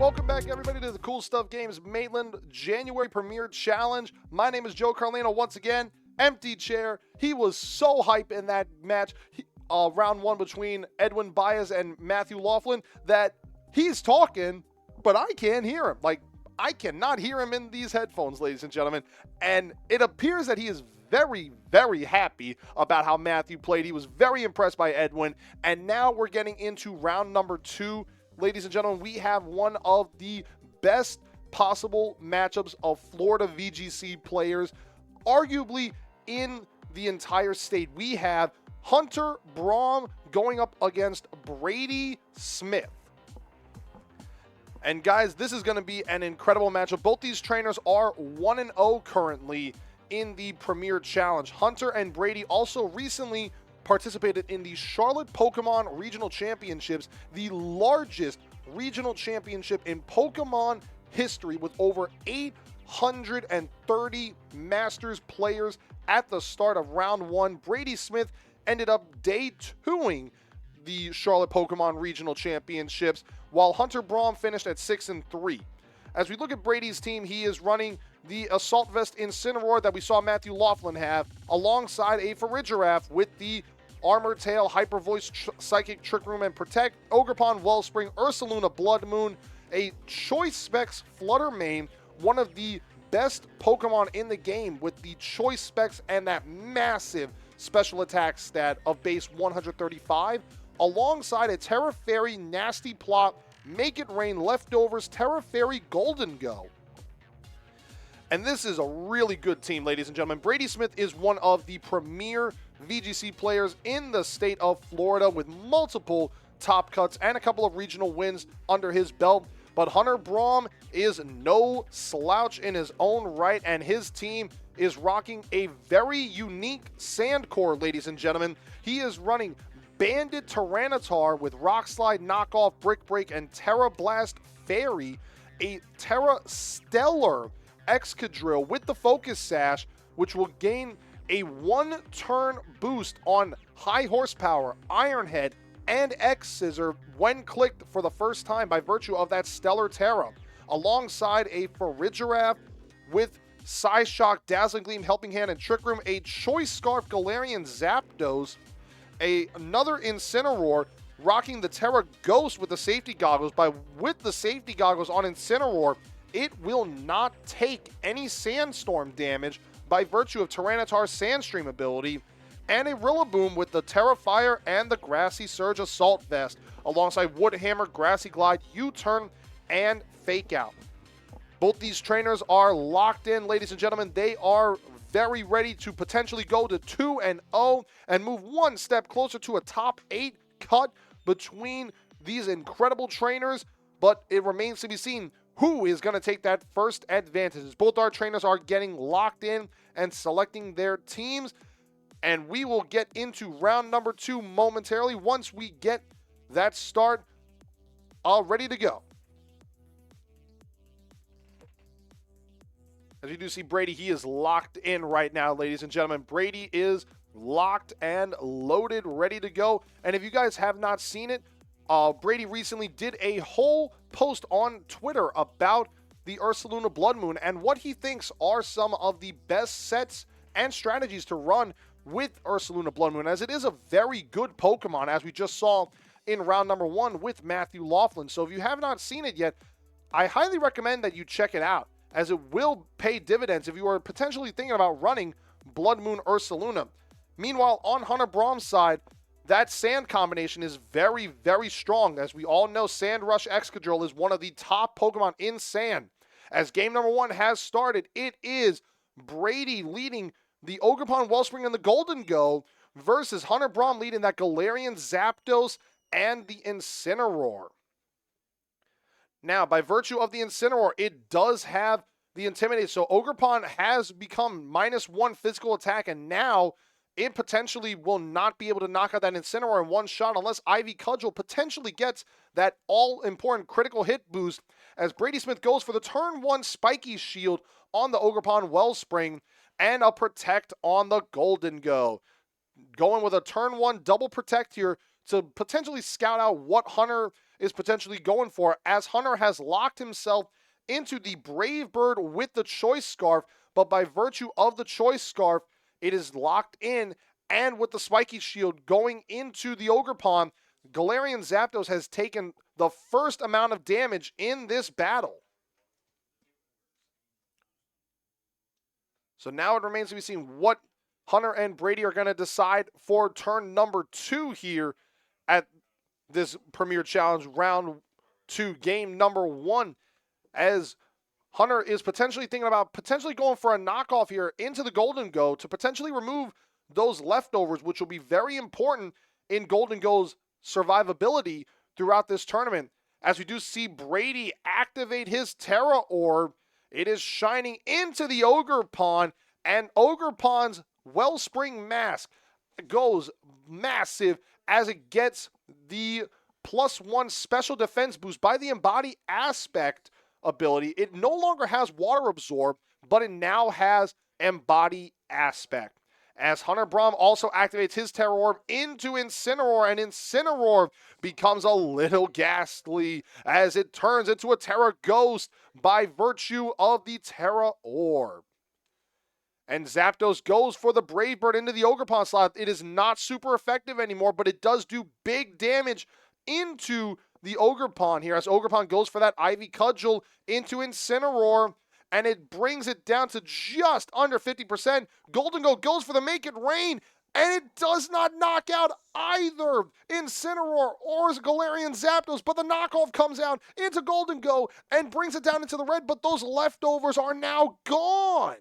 Welcome back, everybody, to the Cool Stuff Games Maitland January Premier Challenge. My name is Joe Carlino once again. Empty chair. He was so hype in that match, round one between Edwin Baez and Matthew Laughlin, that he's talking, but I can't hear him. Like, I cannot hear him in these headphones, ladies and gentlemen. And it appears that he is very, very happy about how Matthew played. He was very impressed by Edwin. And now we're getting into round number 2. Ladies and gentlemen, we have one of the best possible matchups of Florida VGC players, arguably in the entire state. We have Hunter Braum going up against Brady Smith. And guys, this is going to be an incredible matchup. Both these trainers are 1-0 currently in the Premier Challenge. Hunter and Brady also recently participated in the Charlotte Pokemon Regional Championships, the largest regional championship in Pokemon history, with over 830 Masters players at the start of round 1. Brady Smith ended up day 2ing the Charlotte Pokemon Regional Championships, while Hunter Braum finished at 6-3. As we look at Brady's team, he is running the Assault Vest Incineroar that we saw Matthew Laughlin have, alongside a Farigiraf with the Armor Tail, Hyper Voice, Psychic, Trick Room, and Protect, Ogerpon, Wellspring, Ursaluna, Blood Moon, a Choice Specs Flutter Mane, one of the best Pokemon in the game with the Choice Specs and that massive special attack stat of base 135, alongside a Terra Fairy, Nasty Plot, Make It Rain, Leftovers, Terra Fairy, Golden Go. And this is a really good team, ladies and gentlemen. Brady Smith is one of the premier VGC players in the state of Florida, with multiple top cuts and a couple of regional wins under his belt. But Hunter Braum is no slouch in his own right, and his team is rocking a very unique sand core, ladies and gentlemen. He is running Banded Tyranitar with Rock Slide, Knockoff, Brick Break, and Terra Blast Fairy, a Terra Stellar Excadrill with the Focus Sash, which will gain a 1-turn boost on High Horsepower, Iron Head, and X-Scissor when clicked for the first time by virtue of that Stellar Terra, alongside a Farigiraf with Psyshock, Dazzling Gleam, Helping Hand, and Trick Room, a Choice Scarf, Galarian Zapdos, another Incineroar, rocking the Terra Ghost with the safety goggles. With the safety goggles on Incineroar, it will not take any Sandstorm damage by virtue of Tyranitar's Sandstream ability, and a Rillaboom with the Terra Fire and the Grassy Surge Assault Vest, alongside Woodhammer, Grassy Glide, U-Turn, and Fake Out. Both these trainers are locked in, ladies and gentlemen. They are very ready to potentially go to 2-0 and move one step closer to a top 8 cut between these incredible trainers, but it remains to be seen who is going to take that first advantage. Both our trainers are getting locked in and selecting their teams, and we will get into round number 2 momentarily once we get that start all ready to go. As you do see Brady, he is locked in right now, ladies and gentlemen. Brady is locked and loaded, ready to go. And if you guys have not seen it, Brady recently did a whole post on Twitter about the Ursaluna Blood Moon and what he thinks are some of the best sets and strategies to run with Ursaluna Blood Moon, as it is a very good Pokemon, as we just saw in round number 1 with Matthew Laughlin. So if you have not seen it yet, I highly recommend that you check it out, as it will pay dividends if you are potentially thinking about running Blood Moon Ursaluna. Meanwhile, on Hunter Braum's side, that Sand combination is very, very strong. As we all know, Sand Rush Excadrill is one of the top Pokemon in Sand. As game number 1 has started, it is Brady leading the Ogerpon, Wellspring, and the Golden Go versus Hunter Braum leading that Galarian Zapdos and the Incineroar. Now, by virtue of the Incineroar, it does have the Intimidate. So Ogerpon has become -1 physical attack, and now it potentially will not be able to knock out that Incineroar in one shot unless Ivy Cudgel potentially gets that all-important critical hit boost, as Brady Smith goes for the turn 1 Spiky Shield on the Ogerpon Wellspring and a Protect on the Golden Go. Going with a turn 1 double Protect here to potentially scout out what Hunter is potentially going for, as Hunter has locked himself into the Brave Bird with the Choice Scarf, but by virtue of the Choice Scarf, it is locked in, and with the Spiky Shield going into the Ogerpon, Galarian Zapdos has taken the first amount of damage in this battle. So now it remains to be seen what Hunter and Brady are going to decide for turn number 2 here at this Premier Challenge round 2, game number 1, as Hunter is potentially thinking about going for a knockoff here into the Golden Go to potentially remove those leftovers, which will be very important in Golden Go's survivability throughout this tournament. As we do see Brady activate his Terra Orb, it is shining into the Ogerpon, and Ogerpon's Wellspring Mask goes massive as it gets the +1 special defense boost by the Embody Aspect ability. It no longer has Water Absorb, but it now has Embody Aspect. As Hunter Braum also activates his Terra Orb into Incineroar, and Incineroar becomes a little ghastly as it turns into a Terra Ghost by virtue of the Terra Orb. And Zapdos goes for the Brave Bird into the Ogerpon slot. It is not super effective anymore, but it does do big damage into the Ogerpon here, as Ogerpon goes for that Ivy Cudgel into Incineroar, and it brings it down to just under 50%. Gholdengo goes for the Make It Rain, and it does not knock out either Incineroar or Galarian Zapdos, but the knockoff comes out into Gholdengo and brings it down into the red, but those leftovers are now gone.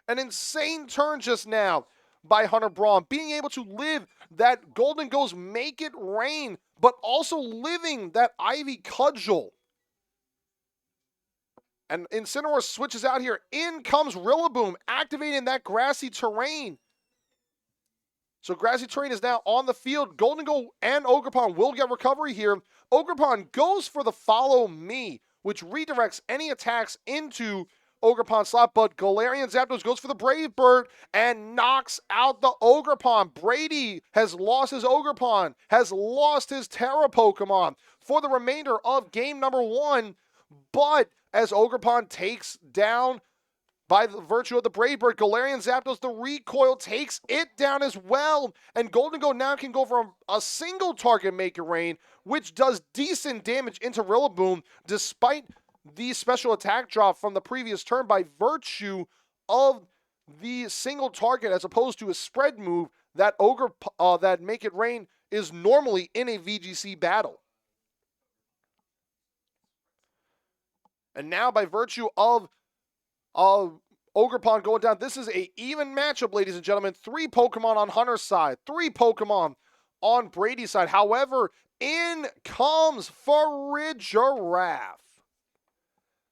An insane turn just now by Hunter Braum, being able to live that Gholdengo's Make It Rain, but also living that Ivy Cudgel. And Incineroar switches out here. In comes Rillaboom, activating that Grassy Terrain. So Grassy Terrain is now on the field. Gholdengo and Ogerpon will get recovery here. Ogerpon goes for the Follow Me, which redirects any attacks into Ogerpon slot, but Galarian Zapdos goes for the Brave Bird and knocks out the Ogerpon. Brady has lost his Ogerpon, has lost his Terra Pokemon for the remainder of game number 1, but as Ogerpon takes down by the virtue of the Brave Bird, Galarian Zapdos, the recoil takes it down as well, and Gholdengo now can go for a single target Make It Rain, which does decent damage into Rillaboom, despite the special attack drop from the previous turn by virtue of the single target as opposed to a spread move that that Make It Rain is normally in a VGC battle. And now by virtue of Ogerpon going down, this is an even matchup, ladies and gentlemen. 3 Pokemon on Hunter's side, 3 Pokemon on Brady's side. However, in comes Farigiraf.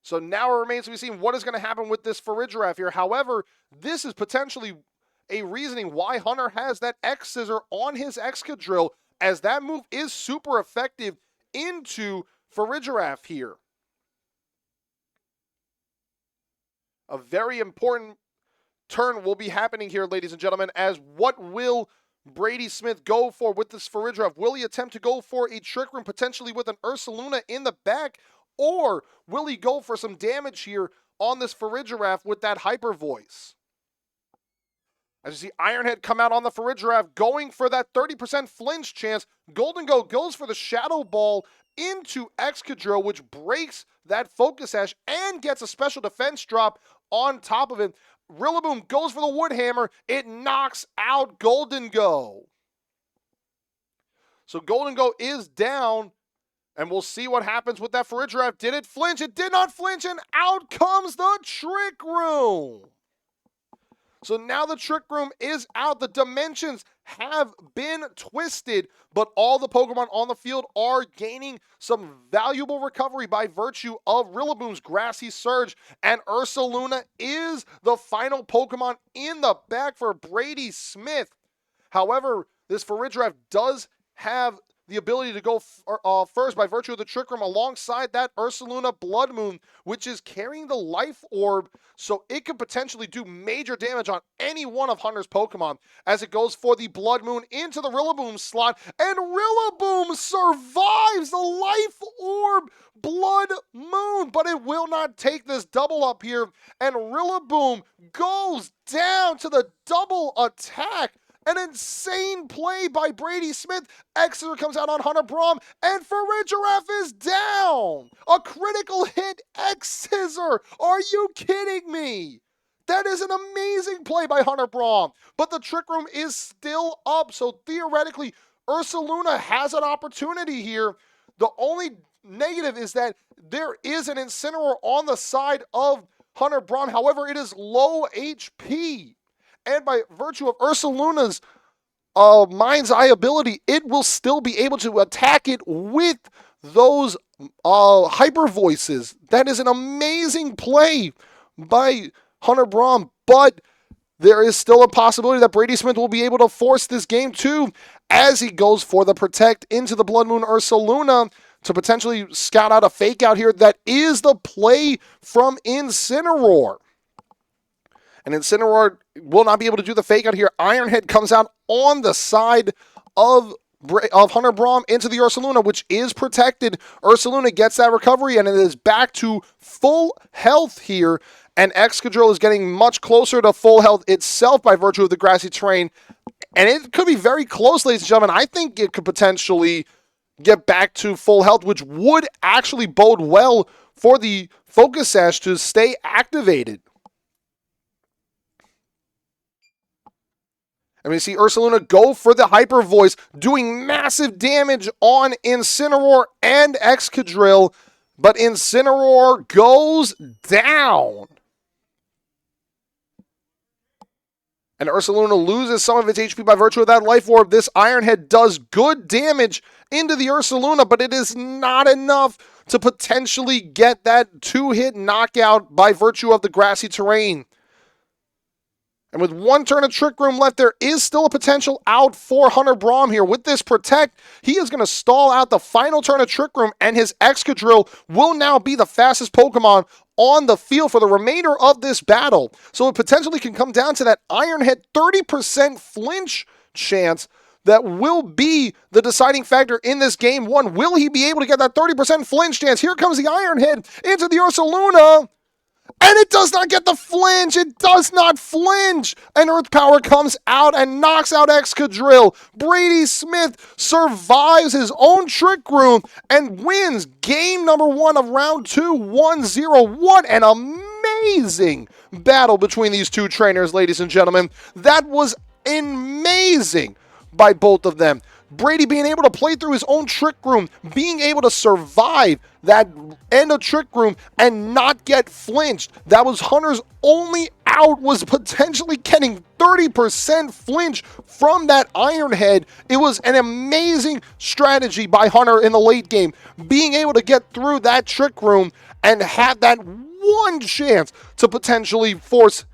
So now it remains to be seen what is going to happen with this Farigiraf here. However, this is potentially a reasoning why Hunter has that X-Scissor on his Excadrill, as that move is super effective into Farigiraf here. A very important turn will be happening here, ladies and gentlemen, as what will Brady Smith go for with this Farigiraf? Will he attempt to go for a Trick Room, potentially with an Ursaluna in the back? Or will he go for some damage here on this Farigiraf with that Hyper Voice? As you see Ironhead come out on the Farigiraf, going for that 30% flinch chance. Gholdengo goes for the Shadow Ball into Excadrill, which breaks that Focus Sash and gets a special defense drop on top of it. Rillaboom goes for the Wood Hammer. It knocks out Gholdengo. So Gholdengo is down, and we'll see what happens with that Farigiraf. Did it flinch? It did not flinch, and out comes the Trick Room. So now the Trick Room is out. The dimensions have been twisted, but all the Pokemon on the field are gaining some valuable recovery by virtue of Rillaboom's Grassy Surge, and Ursaluna is the final Pokemon in the back for Brady Smith. However, this Farigiraf does have the ability to go first by virtue of the Trick Room alongside that Ursaluna Blood Moon, which is carrying the Life Orb, so it could potentially do major damage on any one of Hunter's Pokemon as it goes for the Blood Moon into the Rillaboom slot, and Rillaboom survives the Life Orb Blood Moon, but it will not take this double up here, and Rillaboom goes down to the double attack. An insane play by Brady Smith. X-Scissor comes out on Hunter Braum, and Farigiraf is down. A critical hit, X-Scissor. Are you kidding me? That is an amazing play by Hunter Braum. But the Trick Room is still up, so theoretically, Ursaluna has an opportunity here. The only negative is that there is an Incineroar on the side of Hunter Braum. However, it is low HP. And by virtue of Ursaluna's Mind's Eye ability, it will still be able to attack it with those Hyper Voices. That is an amazing play by Hunter Braum, but there is still a possibility that Brady Smith will be able to force this game too, as he goes for the Protect into the Blood Moon Ursaluna to potentially scout out a Fake Out here. That is the play from Incineroar. And Incineroar will not be able to do the Fake Out here. Iron Head comes out on the side of Hunter Braum into the Ursaluna, which is protected. Ursaluna gets that recovery, and it is back to full health here. And Excadrill is getting much closer to full health itself by virtue of the grassy terrain. And it could be very close, ladies and gentlemen. I think it could potentially get back to full health, which would actually bode well for the Focus Sash to stay activated. And we see Ursaluna go for the Hyper Voice, doing massive damage on Incineroar and Excadrill, but Incineroar goes down. And Ursaluna loses some of its HP by virtue of that Life Orb. This Iron Head does good damage into the Ursaluna, but it is not enough to potentially get that 2-hit knockout by virtue of the grassy terrain. And with one turn of Trick Room left, there is still a potential out for Hunter Braum here. With this Protect, he is going to stall out the final turn of Trick Room, and his Excadrill will now be the fastest Pokemon on the field for the remainder of this battle. So it potentially can come down to that Iron Head 30% flinch chance that will be the deciding factor in this game one. Will he be able to get that 30% flinch chance? Here comes the Iron Head into the Ursaluna. And it does not get the flinch. It does not flinch. And Earth Power comes out and knocks out Excadrill. Brady Smith survives his own Trick Room and wins game number 1 of round 2, 1-0. What an amazing battle between these two trainers, ladies and gentlemen. That was amazing by both of them. Brady being able to play through his own Trick Room, being able to survive that end of Trick Room and not get flinched. That was Hunter's only out, was potentially getting 30% flinch from that Iron Head. It was an amazing strategy by Hunter in the late game, being able to get through that Trick Room and have that one chance to potentially force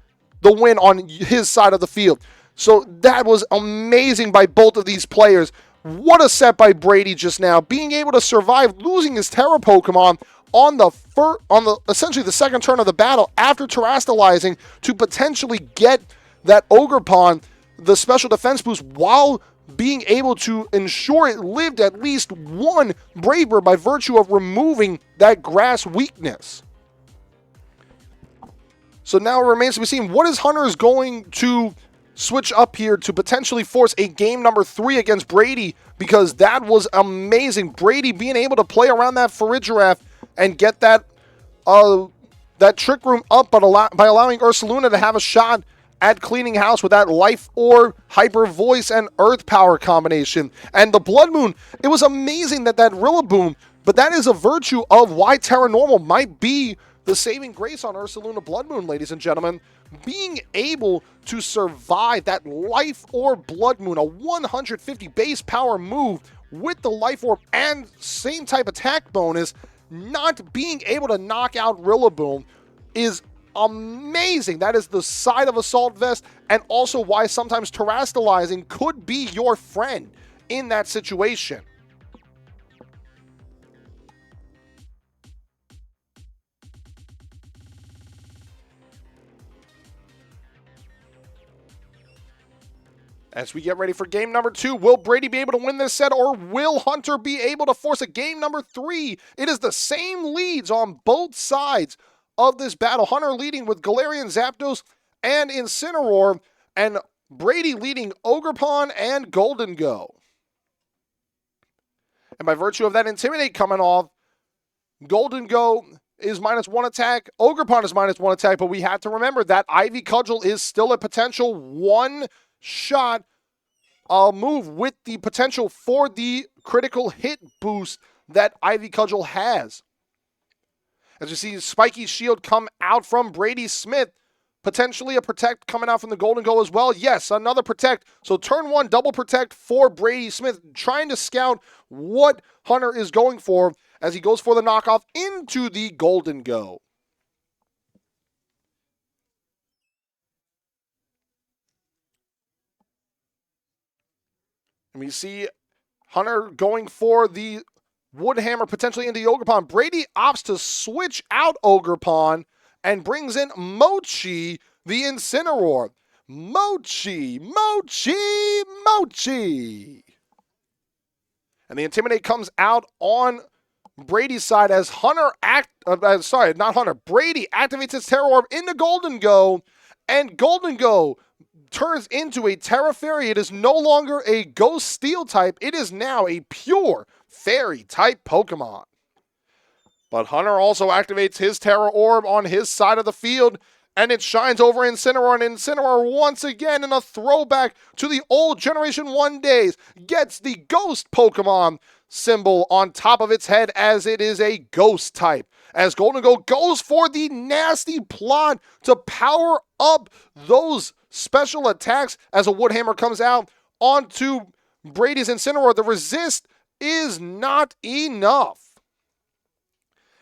the win on his side of the field. So that was amazing by both of these players. What a set by Brady just now, being able to survive losing his Terra Pokemon on the essentially the second turn of the battle after terastallizing to potentially get that Ogerpon, the special defense boost, while being able to ensure it lived at least one Brave Bird by virtue of removing that grass weakness. So now it remains to be seen, what is Hunter's going to switch up here to potentially force a game number 3 against Brady, because that was amazing. Brady being able to play around that Farigiraf and get that Trick Room up, but by allowing Ursaluna to have a shot at cleaning house with that Life Orb, Hyper Voice, and Earth Power combination. And the Blood Moon, it was amazing that Rillaboom, but that is a virtue of why Terra Normal might be the saving grace on Ursaluna Blood Moon, ladies and gentlemen. Being able to survive that Life Orb Blood Moon, a 150 base power move with the Life Orb and same type attack bonus, not being able to knock out Rillaboom is amazing. That is the side of Assault Vest, and also why sometimes terastallizing could be your friend in that situation. As we get ready for game number 2, will Brady be able to win this set, or will Hunter be able to force a game number 3? It is the same leads on both sides of this battle. Hunter leading with Galarian Zapdos and Incineroar, and Brady leading Ogerpon and Gholdengo. And by virtue of that Intimidate coming off, Gholdengo is -1 attack, Ogerpon is -1 attack, but we have to remember that Ivy Cudgel is still a potential one-shot move with the potential for the critical hit boost that Ivy Cudgel has. As you see Spiky Shield come out from Brady Smith, potentially a Protect coming out from the Gholdengo as well. Yes, another Protect. So turn 1, double Protect for Brady Smith, trying to scout what Hunter is going for as he goes for the knockoff into the Gholdengo. And we see Hunter going for the Woodhammer potentially into the Ogerpon. Brady opts to switch out Ogerpon and brings in Mochi, the Incineroar. Mochi, Mochi, Mochi. And the Intimidate comes out on Brady's side as Brady activates his Terror Orb into Gholdengo, and Gholdengo turns into a Terra Fairy. It is no longer a Ghost Steel type. It is now a pure Fairy type Pokemon. But Hunter also activates his Terra Orb on his side of the field, and it shines over Incineroar, and Incineroar once again in a throwback to the old Generation 1 days gets the Ghost Pokemon symbol on top of its head as it is a Ghost type. As Gholdengo goes for the nasty plot to power up those special attacks as a Woodhammer comes out onto Brady's Incineroar. The resist is not enough.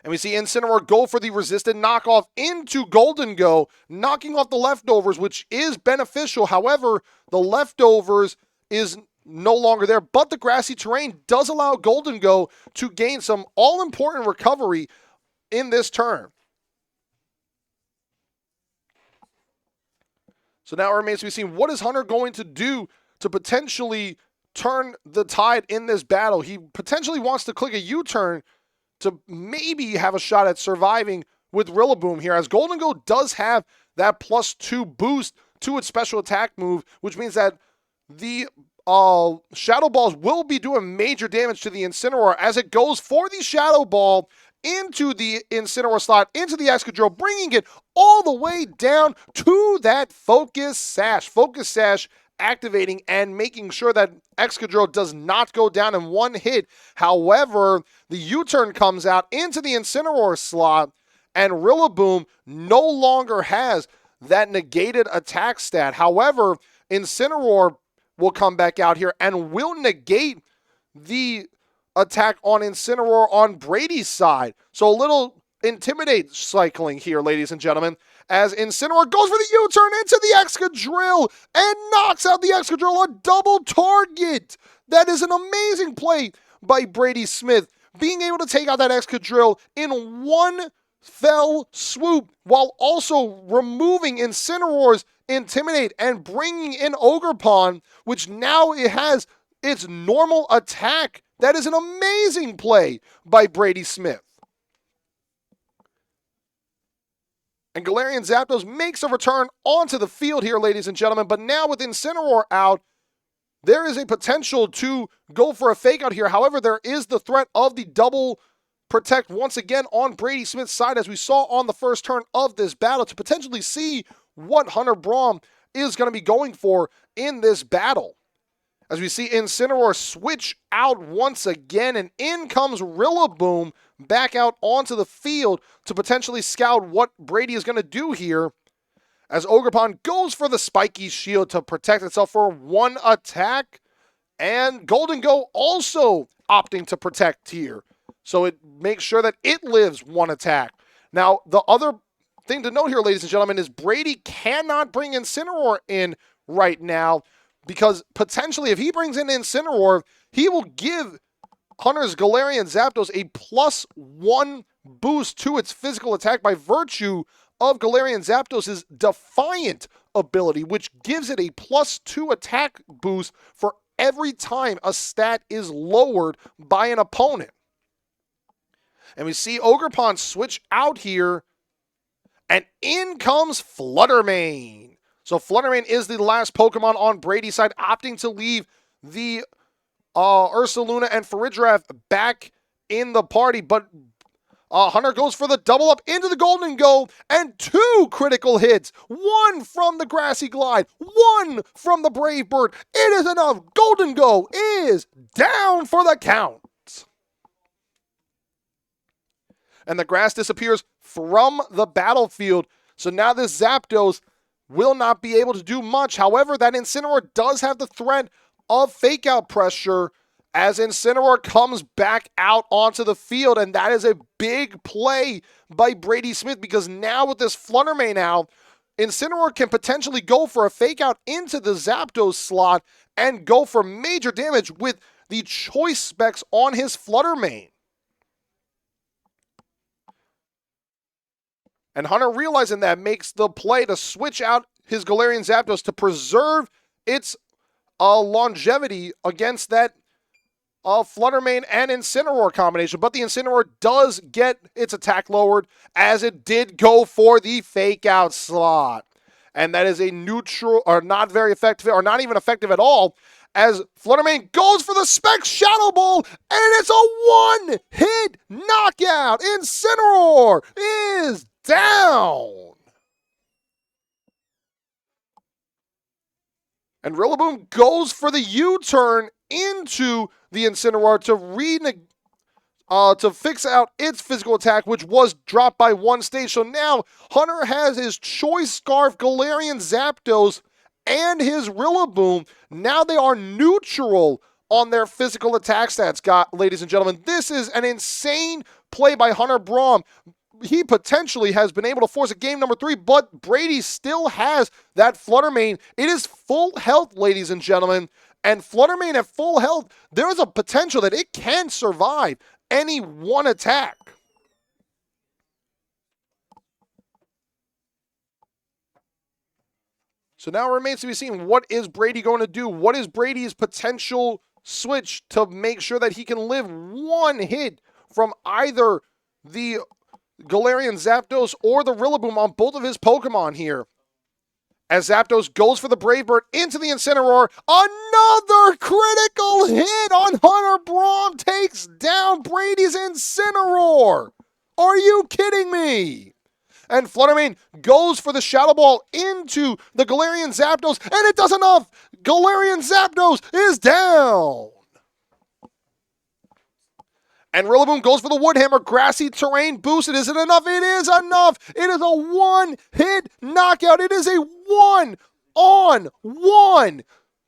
And we see Incineroar go for the resisted knockoff into Gholdengo, knocking off the leftovers, which is beneficial. However, the leftovers is no longer there, but the grassy terrain does allow Gholdengo to gain some all-important recovery in this turn. So now it remains to be seen, what is Hunter going to do to potentially turn the tide in this battle? He potentially wants to click a U-turn to maybe have a shot at surviving with Rillaboom here, as Gholdengo does have that +2 boost to its special attack move, which means that the Shadow Balls will be doing major damage to the Incineroar as it goes for the Shadow Ball into the Incineroar slot, into the Excadrill, bringing it all the way down to that Focus Sash. Focus Sash activating and making sure that Excadrill does not go down in one hit. However, the U-turn comes out into the Incineroar slot, and Rillaboom no longer has that negated attack stat. However, Incineroar will come back out here and will negate the attack on Incineroar on Brady's side. So a little Intimidate cycling here, ladies and gentlemen, as Incineroar goes for the U-turn into the Excadrill and knocks out the Excadrill, a double target. That is an amazing play by Brady Smith, being able to take out that Excadrill in one fell swoop while also removing Incineroar's Intimidate and bringing in Ogerpon, which now it has its normal attack. That is an amazing play by Brady Smith. And Galarian Zapdos makes a return onto the field here, ladies and gentlemen. But now with Incineroar out, there is a potential to go for a fake out here. However, there is the threat of the double protect once again on Brady Smith's side, as we saw on the first turn of this battle, to potentially see what Hunter Braum is going to be going for in this battle. As we see Incineroar switch out once again, and in comes Rillaboom back out onto the field to potentially scout what Brady is going to do here, as Ogerpon goes for the Spiky Shield to protect itself for one attack, and Gholdengo also opting to protect here, so it makes sure that it lives one attack. Now, the other thing to note here, ladies and gentlemen, is Brady cannot bring Incineroar in right now, because potentially if he brings in Incineroar, he will give Hunter's Galarian Zapdos a +1 boost to its physical attack by virtue of Galarian Zapdos' Defiant ability, which gives it a +2 attack boost for every time a stat is lowered by an opponent. And we see Ogerpon switch out here, and in comes Fluttermane. So Fluttermane is the last Pokemon on Brady's side, opting to leave the Ursaluna and Farigiraf back in the party, but Hunter goes for the double up into the Golden Go, and 2 critical hits. 1 from the Grassy Glide, 1 from the Brave Bird. It is enough. Golden Go is down for the count. And the grass disappears from the battlefield. So now this Zapdos will not be able to do much. However, that Incineroar does have the threat of fake out pressure as Incineroar comes back out onto the field, and that is a big play by Brady Smith, because now with this Fluttermane out, Incineroar can potentially go for a fake out into the Zapdos slot and go for major damage with the choice specs on his Fluttermane. And Hunter, realizing that, makes the play to switch out his Galarian Zapdos to preserve its longevity against that Fluttermane and Incineroar combination. But the Incineroar does get its attack lowered, as it did go for the fake out slot. And that is a neutral, or not very effective, or not even effective at all, as Fluttermane goes for the Specs Shadow Ball, and it's a one-hit knockout. Incineroar is down. And Rillaboom goes for the U-turn into the Incineroar to fix out its physical attack, which was dropped by 1 stage. So now Hunter has his Choice Scarf Galarian Zapdos and his Rillaboom. Now they are neutral on their physical attack stats, ladies and gentlemen. This is an insane play by Hunter Braum. He potentially has been able to force a game number 3, but Brady still has that Fluttermane. It is full health, ladies and gentlemen. And Fluttermane at full health, there is a potential that it can survive any one attack. So now it remains to be seen, what is Brady going to do? What is Brady's potential switch to make sure that he can live 1 hit from either the Galarian Zapdos or the Rillaboom on both of his Pokemon here? As Zapdos goes for the Brave Bird into the Incineroar. Another critical hit on Hunter Braum takes down Brady's Incineroar. Are you kidding me? And Fluttermane goes for the Shadow Ball into the Galarian Zapdos, and it does enough. Galarian Zapdos is down. And Rillaboom goes for the Wood Hammer. Grassy Terrain boost. It isn't enough. It is enough. It is a one-hit knockout. It is a 1-on-1.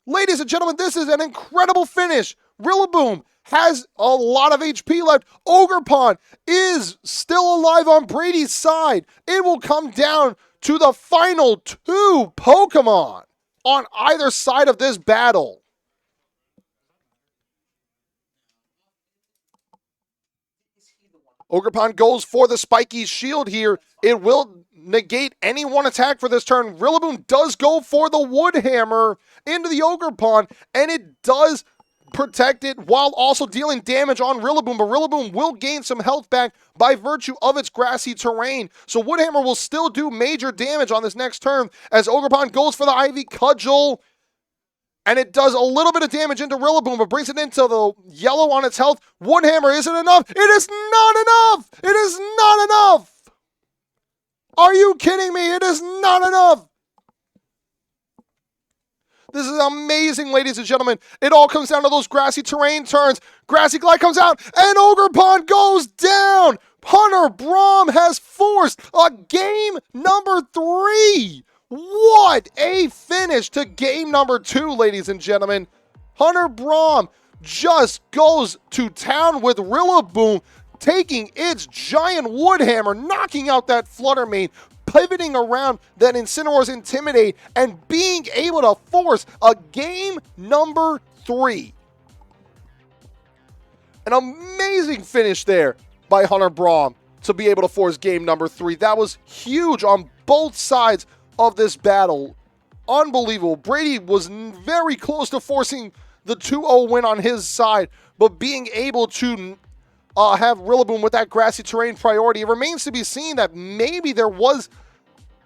Ladies and gentlemen, this is an incredible finish. Rillaboom has a lot of HP left. Ogerpon is still alive on Brady's side. It will come down to the final 2 Pokemon on either side of this battle. Ogerpon goes for the spiky shield here. It will negate any one attack for this turn. Rillaboom does go for the Wood Hammer into the Ogerpon, and it does protect it while also dealing damage on Rillaboom. But Rillaboom will gain some health back by virtue of its Grassy Terrain. So Wood Hammer will still do major damage on this next turn as Ogerpon goes for the Ivy Cudgel. And it does a little bit of damage into Rillaboom, but brings it into the yellow on its health. Wood Hammer isn't enough. It is not enough. It is not enough. Are you kidding me? It is not enough. This is amazing, ladies and gentlemen. It all comes down to those Grassy Terrain turns. Grassy Glide comes out, and Ogerpon goes down. Hunter Braum has forced a game number 3. What a finish to game number 2, ladies and gentlemen. Hunter Braum just goes to town with Rillaboom, taking its giant Wood Hammer, knocking out that Fluttermane, pivoting around that Incineroar's Intimidate, and being able to force a game number 3. An amazing finish there by Hunter Braum to be able to force game number 3. That was huge on both sides of this battle. unbelievable. Brady was very close to forcing the 2-0 win on his side, but being able to have Rillaboom with that grassy terrain priority. It remains to be seen that maybe there was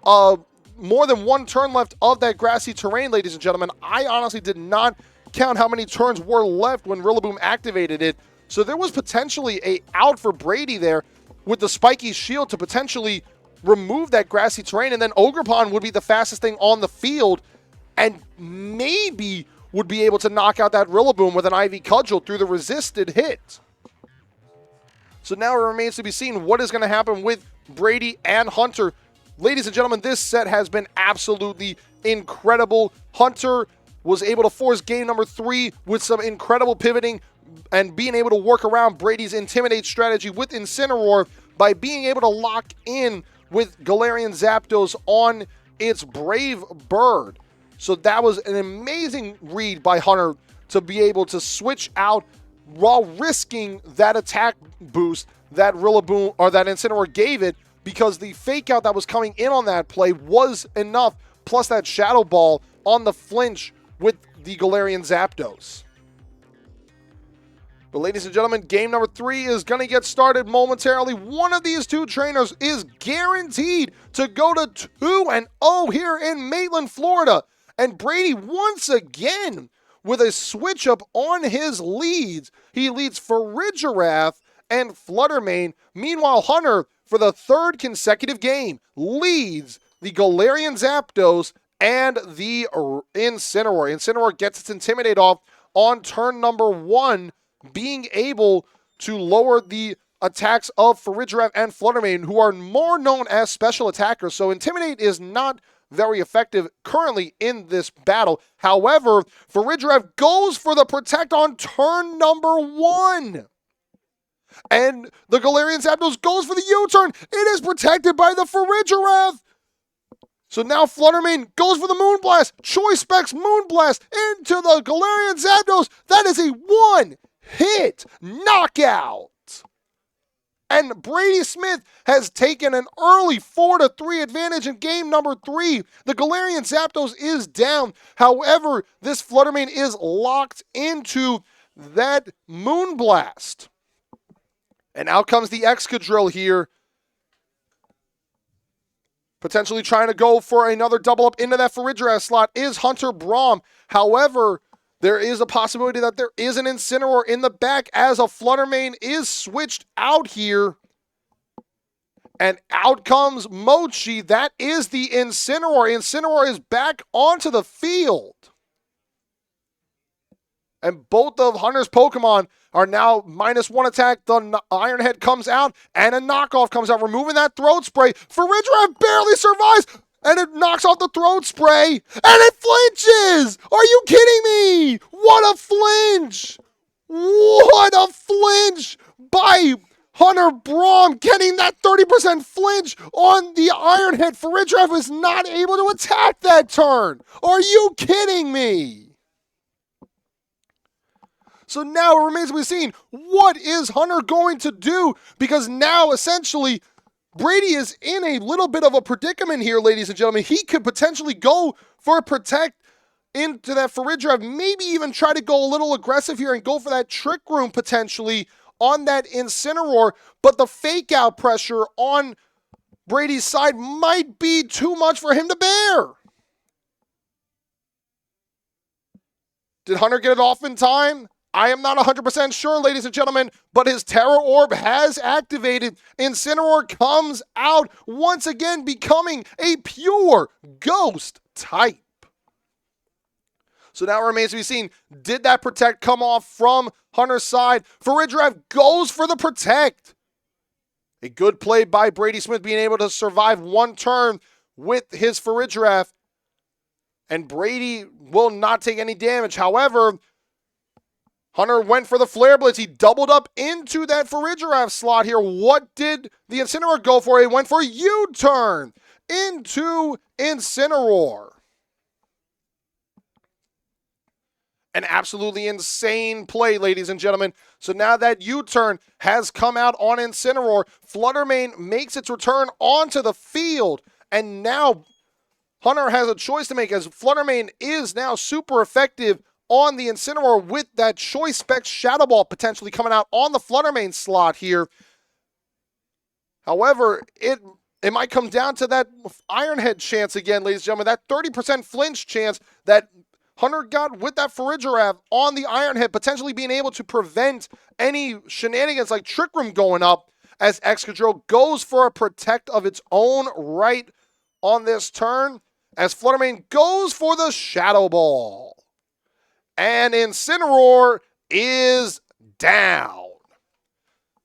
more than one turn left of that grassy terrain, ladies and gentlemen. I honestly did not count how many turns were left when Rillaboom activated it. So there was potentially a out for Brady there with the spiky shield to potentially remove that grassy terrain, and then Ogerpon would be the fastest thing on the field and maybe would be able to knock out that Rillaboom with an Ivy Cudgel through the resisted hit. So now it remains to be seen what is going to happen with Brady and Hunter. Ladies and gentlemen, this set has been absolutely incredible. Hunter was able to force game number 3 with some incredible pivoting and being able to work around Brady's Intimidate strategy with Incineroar by being able to lock in with Galarian Zapdos on its Brave Bird. So that was an amazing read by Hunter to be able to switch out while risking that attack boost that Rillaboom or that Incineroar gave it, because the fake out that was coming in on that play was enough, plus that Shadow Ball on the flinch with the Galarian Zapdos. But ladies and gentlemen, game number 3 is going to get started momentarily. One of these two trainers is guaranteed to go to 2-0 here in Maitland, Florida. And Brady once again with a switch up on his leads. He leads Farigiraf and Fluttermane. Meanwhile, Hunter, for the 3rd consecutive game, leads the Galarian Zapdos and the Incineroar. Incineroar gets its Intimidate off on turn number 1, being able to lower the attacks of Farigiraf and Fluttermane, who are more known as special attackers. So Intimidate is not very effective currently in this battle. However, Farigiraf goes for the Protect on turn number 1. And the Galarian Zapdos goes for the U-turn. It is protected by the Farigiraf. So now Fluttermane goes for the Moonblast. Choice Specs Moonblast into the Galarian Zapdos. That is a one-hit knockout. And Brady Smith has taken an early 4-3 advantage in game number 3. The Galarian Zapdos is down. However, this Fluttermane is locked into that Moonblast. And out comes the Excadrill here, potentially trying to go for another double up into that Farigiraf slot is Hunter Braum. However, there is a possibility that there is an Incineroar in the back as a Fluttermane is switched out here. And out comes Mochi. That is the Incineroar. Incineroar is back onto the field. And both of Hunter's Pokemon are now -1 attack. The Iron Head comes out and a knockoff comes out, removing that Throat Spray. Farigiraf barely survives. And it knocks off the Throat Spray. And it flinches! Are you kidding me? What a flinch! What a flinch by Hunter Braum, getting that 30% flinch on the Iron Head. Farigiraf is not able to attack that turn. Are you kidding me? So now it remains to be seen, what is Hunter going to do? Because now essentially Brady is in a little bit of a predicament here, ladies and gentlemen. He could potentially go for a Protect into that Farigiraf, maybe even try to go a little aggressive here and go for that Trick Room potentially on that Incineroar, but the fake out pressure on Brady's side might be too much for him to bear. Did Hunter get it off in time? I am not 100% sure, ladies and gentlemen, but his Terror Orb has activated. Incineroar comes out once again, becoming a pure Ghost type. So now it remains to be seen, did that Protect come off from Hunter's side? Farigiraf goes for the Protect. A good play by Brady Smith, being able to survive one turn with his Farigiraf. And Brady will not take any damage. However, Hunter went for the Flare Blitz. He doubled up into that Farigiraf slot here. What did the Incineroar go for? He went for U-turn into Incineroar. An absolutely insane play, ladies and gentlemen. So now that U-turn has come out on Incineroar, Fluttermane makes its return onto the field. And now Hunter has a choice to make as Flutter Mane is now super effective on the Incineroar with that Choice Specs Shadow Ball potentially coming out on the Flutter Mane slot here. However, it might come down to that Iron Head chance again, ladies and gentlemen. That 30% flinch chance that Hunter got with that Farigiraf on the Iron Head, potentially being able to prevent any shenanigans like Trick Room going up as Excadrill goes for a protect of its own right on this turn as Flutter Mane goes for the Shadow Ball. And Incineroar is down.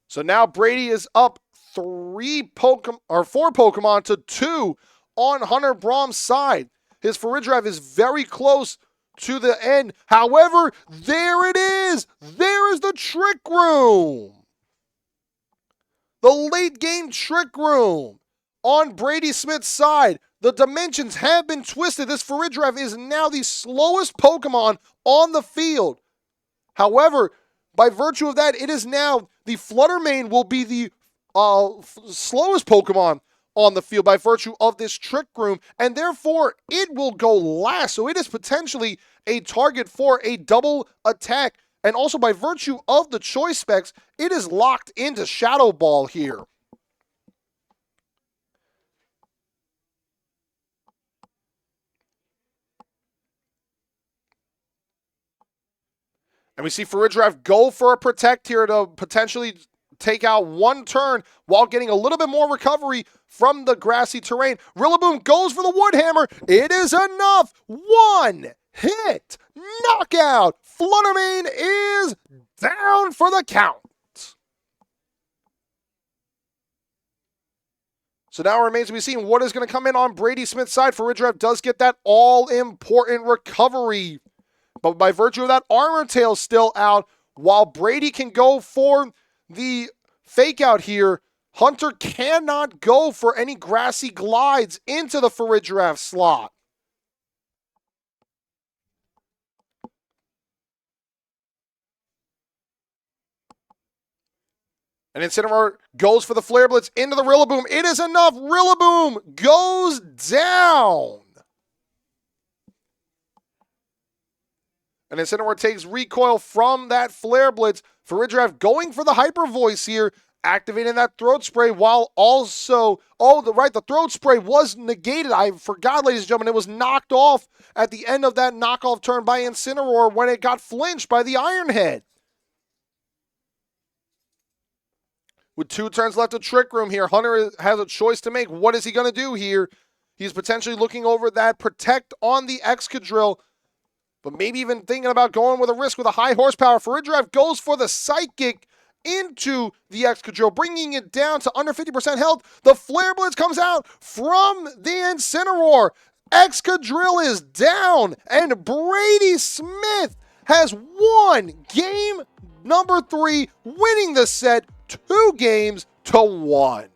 So now Brady is up 4 Pokemon to 2 on Hunter Brahm's side. His Farigiraf is very close to the end. However, there it is. There is the Trick Room. The late game Trick Room on Brady Smith's side. The dimensions have been twisted. This Farigiraf is now the slowest Pokemon on the field. However, by virtue of that, it is now the Flutter Mane will be the slowest Pokemon on the field by virtue of this Trick Room, and therefore it will go last. So it is potentially a target for a double attack. And also by virtue of the choice specs, it is locked into Shadow Ball here. And we see Farigiraf go for a protect here to potentially take out one turn while getting a little bit more recovery from the grassy terrain. Rillaboom goes for the Wood Hammer. It is enough. One hit knockout. Flutter Mane is down for the count. So now it remains to be seen what is going to come in on Brady Smith's side. Farigiraf does get that all-important recovery. But by virtue of that, Armor Tail still out. While Brady can go for the fake out here, Hunter cannot go for any grassy glides into the Farigiraf slot. And Incineroar goes for the Flare Blitz into the Rillaboom. It is enough. Rillaboom goes down. And Incineroar takes recoil from that Flare Blitz. Farigiraf going for the Hyper Voice here, activating that Throat Spray while also, the Throat Spray was negated. I forgot, ladies and gentlemen, it was knocked off at the end of that knockoff turn by Incineroar when it got flinched by the Iron Head. With 2 turns left of Trick Room here, Hunter has a choice to make. What is he going to do here? He's potentially looking over that protect on the Excadrill, but maybe even thinking about going with a risk with a high horsepower. Farigiraf goes for the Psychic into the Excadrill, bringing it down to under 50% health. The Flare Blitz comes out from the Incineroar. Excadrill is down, and Brady Smith has won game number 3, winning the set 2-1.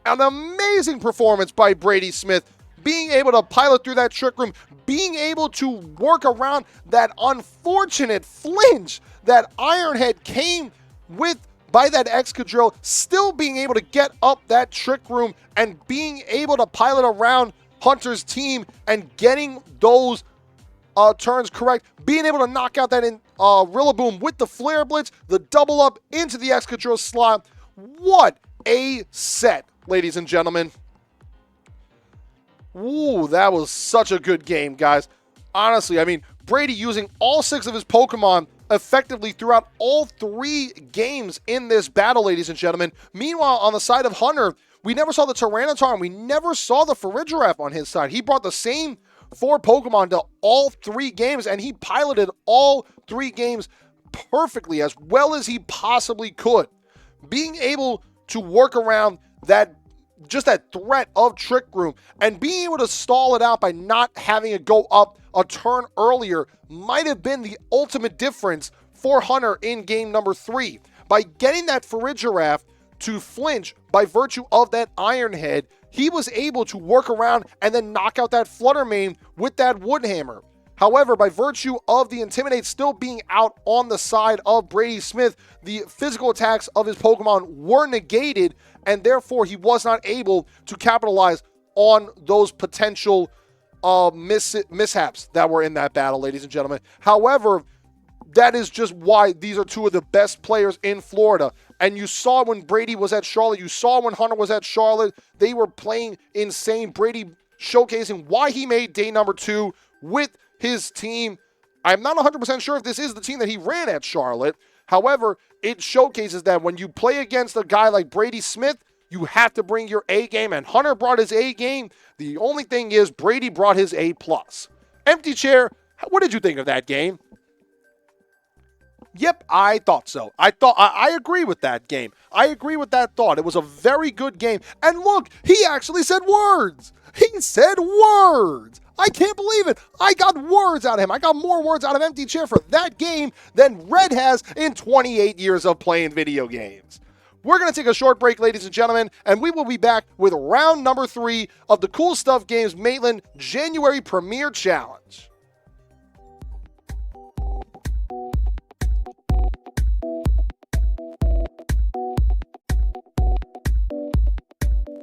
An amazing performance by Brady Smith, being able to pilot through that Trick Room, being able to work around that unfortunate flinch that Iron Head came with by that Excadrill, still being able to get up that Trick Room and being able to pilot around Hunter's team and getting those turns correct, being able to knock out that Rillaboom with the Flare Blitz, the double up into the Excadrill slot. What a set, ladies and gentlemen. Ooh, that was such a good game, guys. Honestly, I mean, Brady using all 6 of his Pokemon effectively throughout all 3 games in this battle, ladies and gentlemen. Meanwhile, on the side of Hunter, we never saw the Tyranitar, and we never saw the Farigiraf on his side. He brought the same 4 Pokemon to all 3 games, and he piloted all 3 games perfectly, as well as he possibly could. Being able to work around that threat of Trick Room and being able to stall it out by not having it go up a turn earlier might have been the ultimate difference for Hunter in game number 3. By getting that Farigiraf to flinch by virtue of that Iron Head, he was able to work around and then knock out that Flutter Mane with that Wood Hammer. However, by virtue of the Intimidate still being out on the side of Brady Smith, the physical attacks of his Pokemon were negated, and therefore he was not able to capitalize on those potential mishaps that were in that battle, ladies and gentlemen. However, that is just why these are two of the best players in Florida. And you saw when Brady was at Charlotte. You saw when Hunter was at Charlotte. They were playing insane. Brady showcasing why he made day number 2 with his team. I'm not 100% sure if this is the team that he ran at Charlotte. However, it showcases that when you play against a guy like Brady Smith, you have to bring your A game. And Hunter brought his A game. The only thing is Brady brought his A+. Empty chair, what did you think of that game? Yep, I thought so. I agree with that game. I agree with that thought. It was a very good game. And look, he actually said words. He said words. I can't believe it. I got words out of him. I got more words out of Empty Chair for that game than Red has in 28 years of playing video games. We're going to take a short break, ladies and gentlemen, and we will be back with round number 3 of the Cool Stuff Games Maitland January Premier Challenge.